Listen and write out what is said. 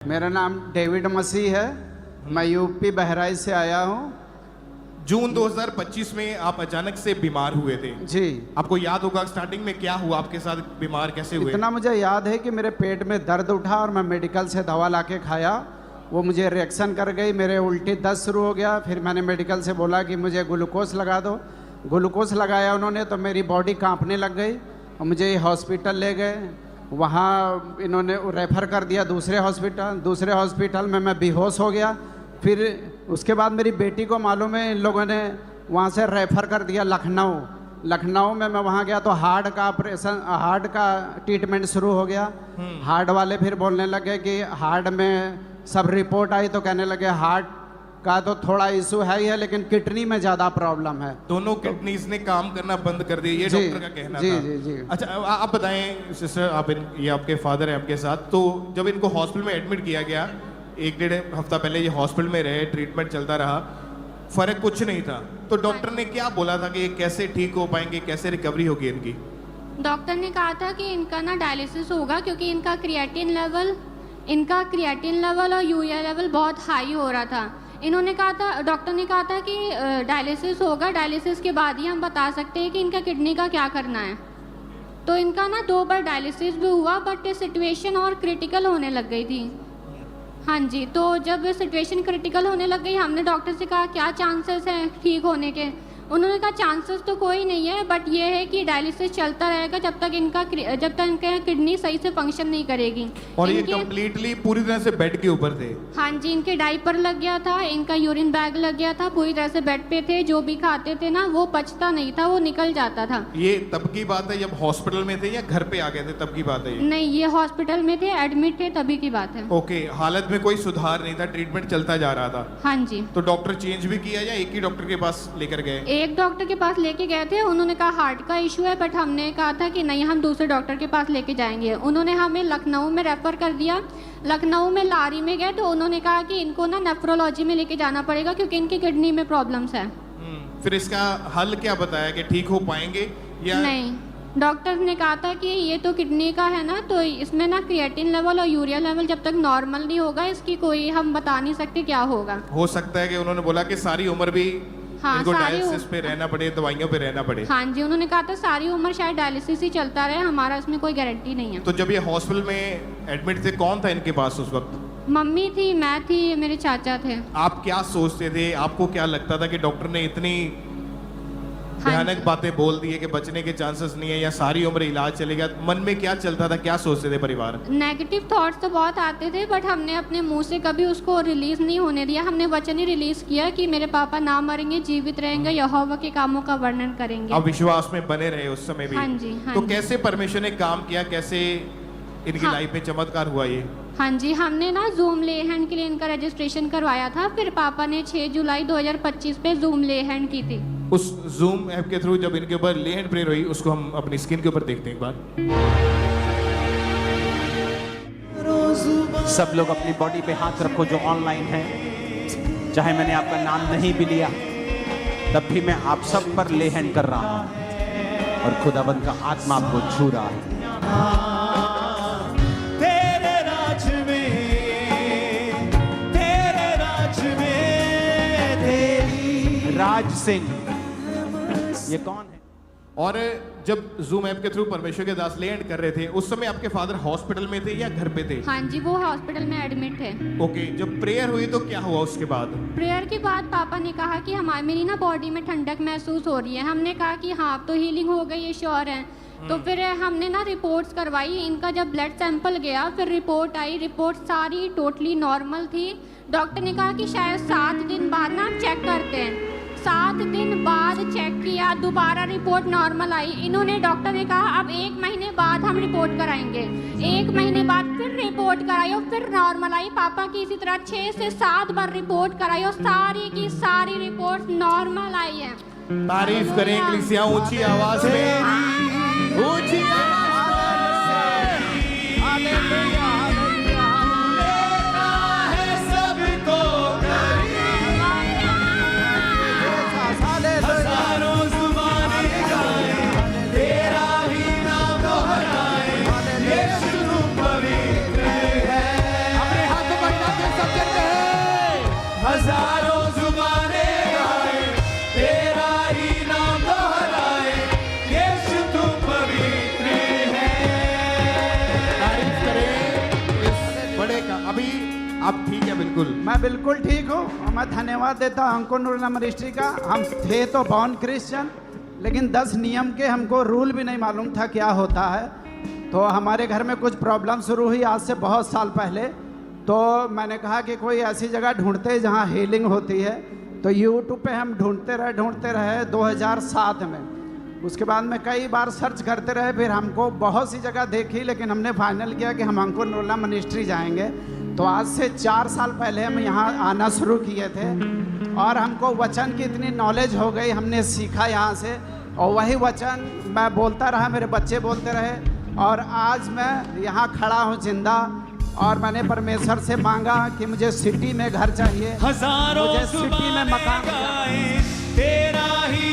मेरा नाम डेविड मसीह है। मैं यूपी बहराइच से आया हूँ। जून 2025 में आप अचानक से बीमार हुए थे। जी, आपको याद होगा स्टार्टिंग में क्या हुआ आपके साथ, बीमार कैसे हुए? इतना मुझे याद है कि मेरे पेट में दर्द उठा और मैं मेडिकल से दवा लाके खाया, वो मुझे रिएक्शन कर गई, मेरे उल्टी दर्द शुरू हो गया। फिर मैंने मेडिकल से बोला कि मुझे ग्लूकोज लगा दो। ग्लूकोज लगाया उन्होंने तो मेरी बॉडी कांपने लग गई और मुझे हॉस्पिटल ले गए। वहाँ इन्होंने रेफ़र कर दिया दूसरे हॉस्पिटल में मैं बेहोश हो गया। फिर उसके बाद मेरी बेटी को मालूम है, इन लोगों ने वहाँ से रेफ़र कर दिया लखनऊ में। मैं वहाँ गया तो हार्ट का ट्रीटमेंट शुरू हो गया। हार्ट वाले फिर बोलने लगे कि हार्ट में सब रिपोर्ट आई तो कहने लगे हार्ट का तो थोड़ा इशू है ही है, लेकिन किडनी में ज़्यादा प्रॉब्लम है। दोनों किडनीज ने काम करना बंद कर दिया, ये जी, डॉक्टर का कहना जी, था। जी, जी। अच्छा, आप बताएं सिस्टर, ये आपके फादर है आपके साथ, तो जब इनको हॉस्पिटल में एडमिट किया गया, 1-1.5 हफ्ता पहले ये हॉस्पिटल में रहे, ट्रीटमेंट चलता रहा, फर्क कुछ नहीं था, तो डॉक्टर ने क्या बोला था कि ये कैसे ठीक हो पाएंगे, कैसे रिकवरी होगी इनकी? डॉक्टर ने कहा था कि इनका ना डायलिसिस होगा, क्योंकि इनका क्रिएटिन लेवल और यूरिया लेवल बहुत हाई हो रहा था। इन्होंने कहा था, डॉक्टर ने कहा था कि डायलिसिस होगा, डायलिसिस के बाद ही हम बता सकते हैं कि इनका किडनी का क्या करना है। तो इनका ना 2 बार डायलिसिस भी हुआ, बट सिचुएशन और क्रिटिकल होने लग गई थी। हाँ जी, तो जब सिचुएशन क्रिटिकल होने लग गई, हमने डॉक्टर से कहा क्या चांसेस हैं ठीक होने के। उन्होंने कहा चांसेस तो कोई नहीं है, बट ये है कि डायलिसिस चलता रहेगा जब तक इनका किडनी सही से फंक्शन नहीं करेगी। और ये कंप्लीटली पूरी तरह से बेड के ऊपर थे? हाँ जी, इनके डाइपर लग गया था, इनका यूरिन बैग लग गया था, पूरी तरह से बेड पे थे। जो भी खाते थे ना वो पचता नहीं था, वो निकल जाता था। ये तब की बात है जब हॉस्पिटल में थे या घर पे आ गए थे तब की बात है ये? नहीं, ये हॉस्पिटल में थे, एडमिट थे, तभी की बात है। ओके, हालत में कोई सुधार नहीं था, ट्रीटमेंट चलता जा रहा था। हाँ जी। तो डॉक्टर चेंज भी किया या एक ही डॉक्टर के पास लेकर गए? एक डॉक्टर के पास लेके गए थे, उन्होंने कहा हार्ट का इशू है, बट हमने कहा था कि नहीं, हम दूसरे डॉक्टर के पास लेके जाएंगे। उन्होंने हमें लखनऊ में रेफर कर दिया। लखनऊ में लारी में गए तो उन्होंने कहा कि इनको ना नेफ्रोलॉजी में लेके जाना पड़ेगा, क्योंकि इनकी किडनी में प्रॉब्लम्स है। फिर इसका हल क्या बताया कि ठीक हो पाएंगे या नहीं? डॉक्टर ने कहा था कि ये तो किडनी का है ना, तो इसमें ना क्रिएटिन लेवल और यूरिया लेवल जब तक नॉर्मल नहीं होगा, इसकी कोई हम बता नहीं सकते क्या होगा। हो सकता है कि उन्होंने बोला कि सारी उम्र भी इनको डायलिसिस पे रहना पड़े, दवाइयों पे रहना पड़े। हाँ जी, उन्होंने कहा था सारी उम्र शायद डायलिसिस ही चलता रहे, हमारा इसमें कोई गारंटी नहीं है। तो जब ये हॉस्पिटल में एडमिट थे, कौन था इनके पास उस वक्त? मम्मी थी, मैं थी, मेरे चाचा थे। आप क्या सोचते थे, आपको क्या लगता था कि डॉक्टर ने इतनी भयानक बातें बोल दी है कि बचने के चांसेस नहीं है या सारी उम्र इलाज चलेगा? मन में क्या चलता था, क्या सोचते थे परिवार? नेगेटिव थॉट्स तो बहुत आते थे, बट हमने अपने मुंह से कभी उसको रिलीज नहीं होने दिया। हमने वचन ही रिलीज किया कि मेरे पापा ना मरेंगे, जीवित रहेंगे, यहोवा के कामों का वर्णन करेंगे। आप विश्वास में बने रहे उस समय भी? हाँ जी, हाँ तो जी। कैसे परमेश्वर ने काम किया, कैसे इनकी लाइफ में चमत्कार हुआ ये? हाँ जी, हमने ना जूम ले हैंड के लिए इनका रजिस्ट्रेशन करवाया था। फिर पापा ने 6 जुलाई 2025 पे जूम ले हैंड की थी। उस जूम ऐप के थ्रू जब इनके ऊपर ले हैंड प्रेयर हुई, उसको हम अपनी स्क्रीन के ऊपर देखते हैं एक बार। सब लोग अपनी बॉडी पे हाथ रखो जो ऑनलाइन है। चाहे मैंने आपका नाम नहीं भी लिया, तब भी मैं आप सब पर ले हैंड कर रहा हूं और खुदाबंद का आत्मा आपको छू रहा है। राज सिंह, ये कौन है? और जब जूम ऐप के थ्रू परमेश्वर के दास ले हैंड कर रहे थे, उस समय आपके फादर हॉस्पिटल में थे या घर पे थे? हाँ जी, वो हॉस्पिटल में एडमिट थे। ओके, जब प्रेयर हुई तो क्या हुआ उसके बाद? प्रेयर के बाद पापा ने कहा कि मेरी ना बॉडी में ठंडक महसूस हो रही है। हमने कहा कि हाँ, अब तो हीलिंग हो गई, ये श्योर है। तो फिर हमने ना रिपोर्ट्स करवाई। इनका जब ब्लड सैंपल गया, फिर रिपोर्ट आई, रिपोर्ट सारी टोटली नॉर्मल थी। डॉक्टर ने कहा कि शायद 7 दिन बाद ना चेक करते हैं। 7 दिन बाद चेक किया, दोबारा रिपोर्ट नॉर्मल आई। इन्होंने, डॉक्टर ने कहा अब 1 महीने बाद हम रिपोर्ट कराएंगे। 1 महीने बाद फिर रिपोर्ट कराई और फिर नॉर्मल आई। पापा की इसी तरह 6 से 7 बार रिपोर्ट कराई और सारी की सारी रिपोर्ट नॉर्मल आई है। तारीफ करें कलीसिया ऊंची आवाज में, ऊंची अपने हाथों अभी आप ठीक है बिल्कुल? मैं बिल्कुल ठीक हूँ और मैं धन्यवाद देता हूँ अंकुर नूरला मिनिस्ट्री का। हम थे तो बॉर्न क्रिश्चियन, लेकिन 10 नियम के हमको रूल भी नहीं मालूम था क्या होता है। तो हमारे घर में कुछ प्रॉब्लम शुरू हुई आज से बहुत साल पहले। तो मैंने कहा कि कोई ऐसी जगह ढूंढते जहाँ हीलिंग होती है। तो यूट्यूब पे हम ढूंढते रहे 2007 में। उसके बाद में कई बार सर्च करते रहे, फिर हमको बहुत सी जगह देखी, लेकिन हमने फाइनल किया कि हम अंकुर नूरला मिनिस्ट्री जाएंगे। तो आज से 4 साल पहले हम यहाँ आना शुरू किए थे और हमको वचन की इतनी नॉलेज हो गई, हमने सीखा यहाँ से और वही वचन मैं बोलता रहा, मेरे बच्चे बोलते रहे और आज मैं यहाँ खड़ा हूँ जिंदा। और मैंने परमेश्वर से मांगा कि मुझे सिटी में घर चाहिए, मुझे सिटी में मकान चाहिए। तेरा ही